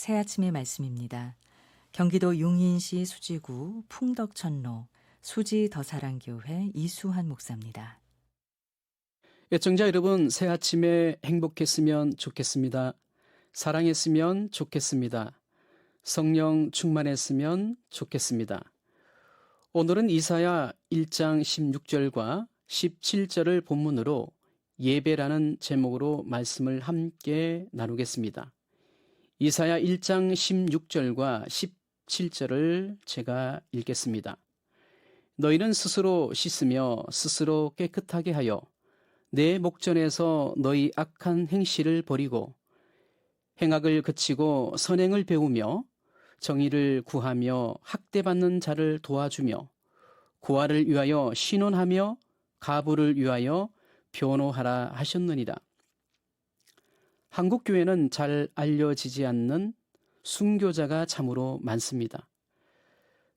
새 아침의 말씀입니다. 경기도 용인시 수지구 풍덕천로 수지더사랑교회 이수환 목사입니다. 애청자 여러분, 새 아침에 행복했으면 좋겠습니다. 사랑했으면 좋겠습니다. 성령 충만했으면 좋겠습니다. 오늘은 이사야 1장 16절과 17절을 본문으로 예배라는 제목으로 말씀을 함께 나누겠습니다. 이사야 1장 16절과 17절을 제가 읽겠습니다. 너희는 스스로 씻으며 스스로 깨끗하게 하여 내 목전에서 너희 악한 행실을 버리고 행악을 그치고 선행을 배우며 정의를 구하며 학대받는 자를 도와주며 고아를 위하여 신원하며 가부를 위하여 변호하라 하셨느니라. 한국 교회는 잘 알려지지 않는 순교자가 참으로 많습니다.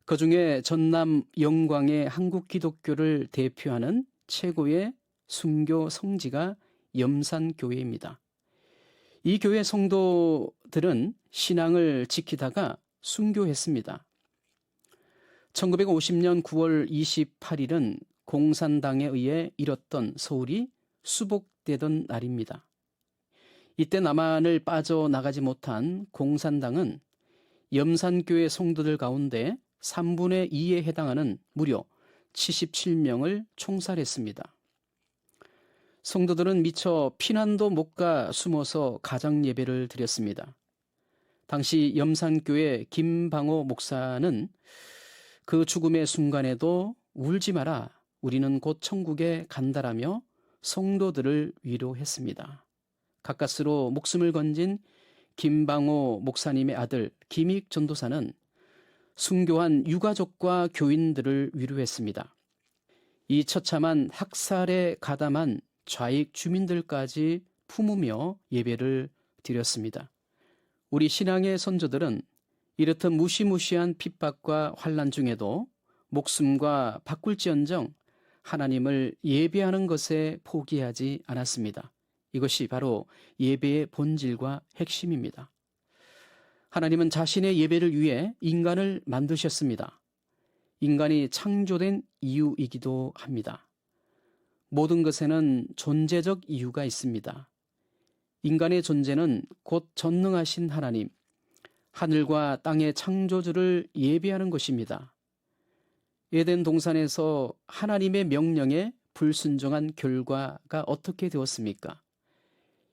그중에 전남 영광의 한국 기독교를 대표하는 최고의 순교 성지가 염산교회입니다. 이 교회 성도들은 신앙을 지키다가 순교했습니다. 1950년 9월 28일은 공산당에 의해 잃었던 서울이 수복되던 날입니다. 이때 남한을 빠져나가지 못한 공산당은 염산교회 성도들 가운데 3분의 2에 해당하는 무려 77명을 총살했습니다. 성도들은 미처 피난도 못 가 숨어서 가정 예배를 드렸습니다. 당시 염산교회 김방호 목사는 그 죽음의 순간에도 울지 마라, 우리는 곧 천국에 간다라며 성도들을 위로했습니다. 가까스로 목숨을 건진 김방호 목사님의 아들 김익 전도사는 순교한 유가족과 교인들을 위로했습니다. 이 처참한 학살에 가담한 좌익 주민들까지 품으며 예배를 드렸습니다. 우리 신앙의 선조들은 이렇듯 무시무시한 핍박과 환난 중에도 목숨과 바꿀지언정 하나님을 예배하는 것에 포기하지 않았습니다. 이것이 바로 예배의 본질과 핵심입니다. 하나님은 자신의 예배를 위해 인간을 만드셨습니다. 인간이 창조된 이유이기도 합니다. 모든 것에는 존재적 이유가 있습니다. 인간의 존재는 곧 전능하신 하나님, 하늘과 땅의 창조주를 예배하는 것입니다. 에덴 동산에서 하나님의 명령에 불순종한 결과가 어떻게 되었습니까?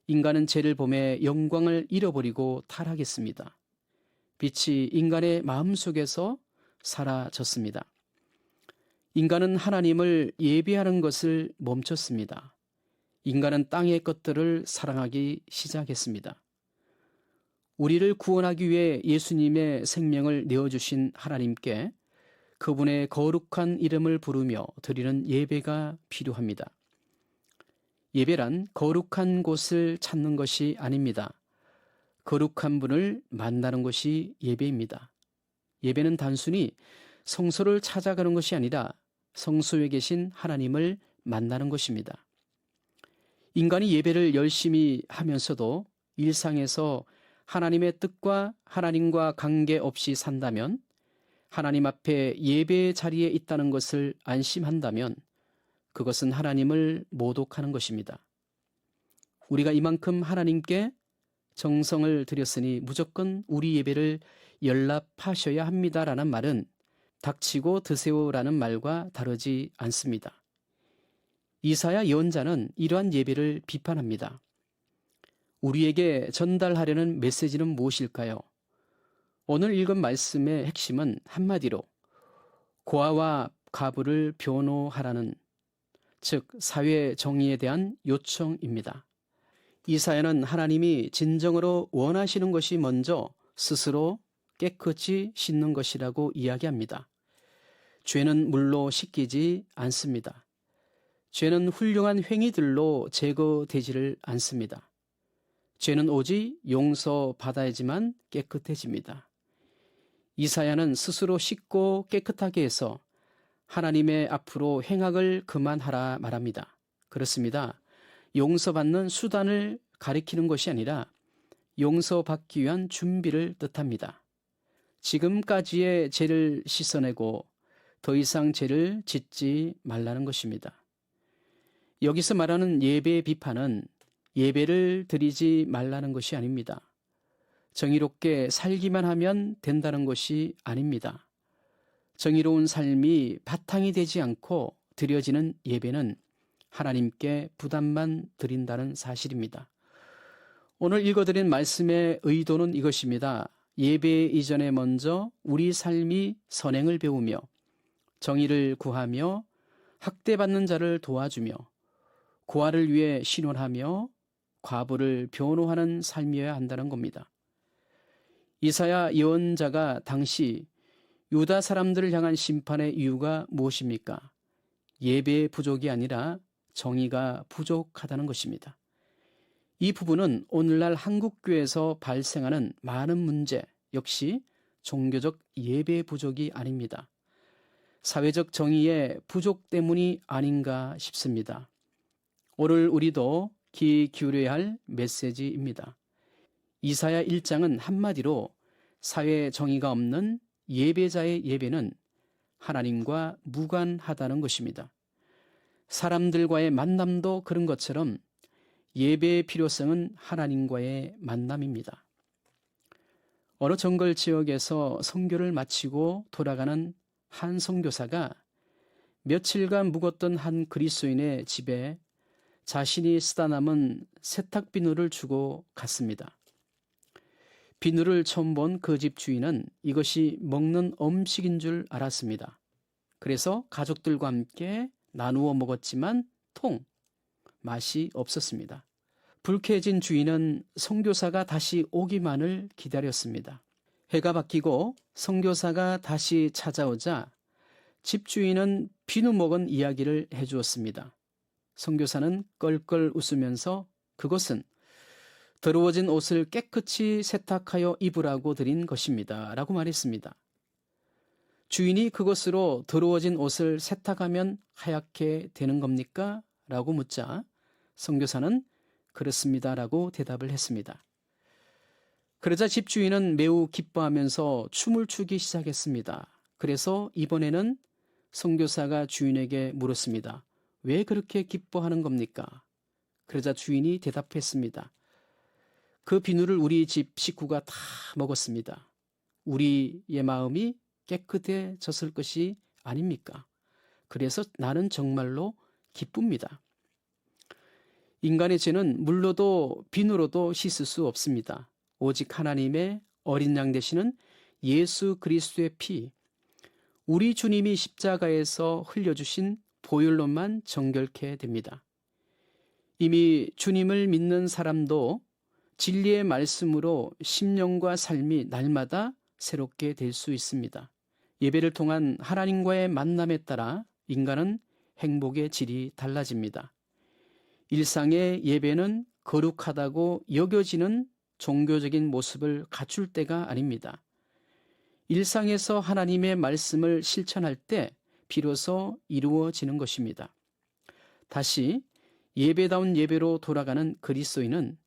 인간은 죄를 범해 영광을 잃어버리고 타락했습니다. 빛이 인간의 마음속에서 사라졌습니다. 인간은 하나님을 예배하는 것을 멈췄습니다. 인간은 땅의 것들을 사랑하기 시작했습니다. 우리를 구원하기 위해 예수님의 생명을 내어주신 하나님께 그분의 거룩한 이름을 부르며 드리는 예배가 필요합니다. 예배란 거룩한 곳을 찾는 것이 아닙니다. 거룩한 분을 만나는 것이 예배입니다. 예배는 단순히 성소를 찾아가는 것이 아니라 성소에 계신 하나님을 만나는 것입니다. 인간이 예배를 열심히 하면서도 일상에서 하나님의 뜻과 하나님과 관계없이 산다면, 하나님 앞에 예배의 자리에 있다는 것을 안심한다면 그것은 하나님을 모독하는 것입니다. 우리가 이만큼 하나님께 정성을 들였으니 무조건 우리 예배를 연락하셔야 합니다라는 말은 닥치고 드세요라는 말과 다르지 않습니다. 이사야 예언자는 이러한 예배를 비판합니다. 우리에게 전달하려는 메시지는 무엇일까요? 오늘 읽은 말씀의 핵심은 한마디로 고아와 가부를 변호하라는, 즉 사회 정의에 대한 요청입니다. 이사야는 하나님이 진정으로 원하시는 것이 먼저 스스로 깨끗이 씻는 것이라고 이야기합니다. 죄는 물로 씻기지 않습니다. 죄는 훌륭한 행위들로 제거되지를 않습니다. 죄는 오직 용서받아야지만 깨끗해집니다. 이사야는 스스로 씻고 깨끗하게 해서 하나님의 앞으로 행악을 그만하라 말합니다. 그렇습니다. 용서받는 수단을 가리키는 것이 아니라 용서받기 위한 준비를 뜻합니다. 지금까지의 죄를 씻어내고 더 이상 죄를 짓지 말라는 것입니다. 여기서 말하는 예배의 비판은 예배를 드리지 말라는 것이 아닙니다. 정의롭게 살기만 하면 된다는 것이 아닙니다. 정의로운 삶이 바탕이 되지 않고 드려지는 예배는 하나님께 부담만 드린다는 사실입니다. 오늘 읽어드린 말씀의 의도는 이것입니다. 예배 이전에 먼저 우리 삶이 선행을 배우며 정의를 구하며 학대받는 자를 도와주며 고아를 위해 신원하며 과부를 변호하는 삶이어야 한다는 겁니다. 이사야 예언자가 당시 유다 사람들을 향한 심판의 이유가 무엇입니까? 예배의 부족이 아니라 정의가 부족하다는 것입니다. 이 부분은 오늘날 한국교회에서 발생하는 많은 문제 역시 종교적 예배 부족이 아닙니다. 사회적 정의의 부족 때문이 아닌가 싶습니다. 오늘 우리도 귀 기울여야 할 메시지입니다. 이사야 1장은 한마디로 사회 정의가 없는 예배자의 예배는 하나님과 무관하다는 것입니다. 사람들과의 만남도 그런 것처럼 예배의 필요성은 하나님과의 만남입니다. 어느 정글 지역에서 선교를 마치고 돌아가는 한 선교사가 며칠간 묵었던 한 그리스도인의 집에 자신이 쓰다 남은 세탁 비누를 주고 갔습니다. 비누를 처음 본 그 집 주인은 이것이 먹는 음식인 줄 알았습니다. 그래서 가족들과 함께 나누어 먹었지만 맛이 없었습니다. 불쾌해진 주인은 선교사가 다시 오기만을 기다렸습니다. 해가 바뀌고 선교사가 다시 찾아오자 집주인은 비누 먹은 이야기를 해주었습니다. 선교사는 껄껄 웃으면서 그것은 더러워진 옷을 깨끗이 세탁하여 입으라고 드린 것입니다. 라고 말했습니다. 주인이 그것으로 더러워진 옷을 세탁하면 하얗게 되는 겁니까? 라고 묻자 선교사는 그렇습니다. 라고 대답을 했습니다. 그러자 집주인은 매우 기뻐하면서 춤을 추기 시작했습니다. 그래서 이번에는 선교사가 주인에게 물었습니다. 왜 그렇게 기뻐하는 겁니까? 그러자 주인이 대답했습니다. 그 비누를 우리 집 식구가 다 먹었습니다. 우리의 마음이 깨끗해졌을 것이 아닙니까? 그래서 나는 정말로 기쁩니다. 인간의 죄는 물로도 비누로도 씻을 수 없습니다. 오직 하나님의 어린 양 되시는 예수 그리스도의 피, 우리 주님이 십자가에서 흘려주신 보혈로만 정결케 됩니다. 이미 주님을 믿는 사람도 진리의 말씀으로 심령과 삶이 날마다 새롭게 될 수 있습니다. 예배를 통한 하나님과의 만남에 따라 인간은 행복의 질이 달라집니다. 일상의 예배는 거룩하다고 여겨지는 종교적인 모습을 갖출 때가 아닙니다. 일상에서 하나님의 말씀을 실천할 때 비로소 이루어지는 것입니다. 다시 예배다운 예배로 돌아가는 그리스도인은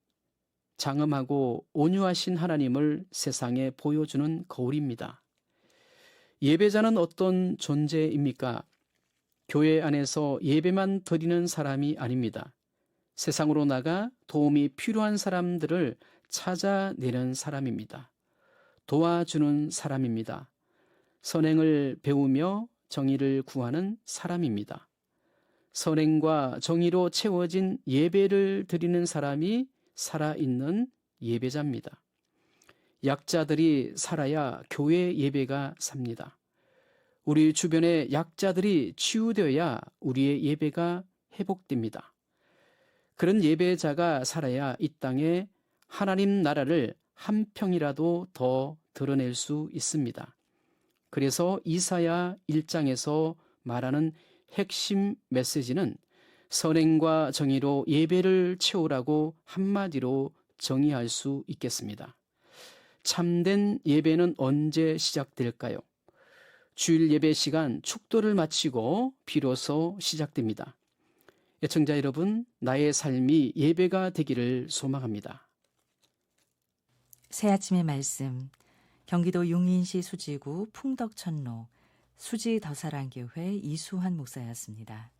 장엄하고 온유하신 하나님을 세상에 보여주는 거울입니다. 예배자는 어떤 존재입니까? 교회 안에서 예배만 드리는 사람이 아닙니다. 세상으로 나가 도움이 필요한 사람들을 찾아내는 사람입니다. 도와주는 사람입니다. 선행을 배우며 정의를 구하는 사람입니다. 선행과 정의로 채워진 예배를 드리는 사람이 살아있는 예배자입니다. 약자들이 살아야 교회 예배가 삽니다. 우리 주변의 약자들이 치유되어야 우리의 예배가 회복됩니다. 그런 예배자가 살아야 이 땅에 하나님 나라를 한 평이라도 더 드러낼 수 있습니다. 그래서 이사야 1장에서 말하는 핵심 메시지는 선행과 정의로 예배를 채우라고 한마디로 정의할 수 있겠습니다. 참된 예배는 언제 시작될까요? 주일 예배 시간 축도를 마치고 비로소 시작됩니다. 애청자 여러분, 나의 삶이 예배가 되기를 소망합니다. 새아침의 말씀, 경기도 용인시 수지구 풍덕천로 수지더사랑교회 이수환 목사였습니다.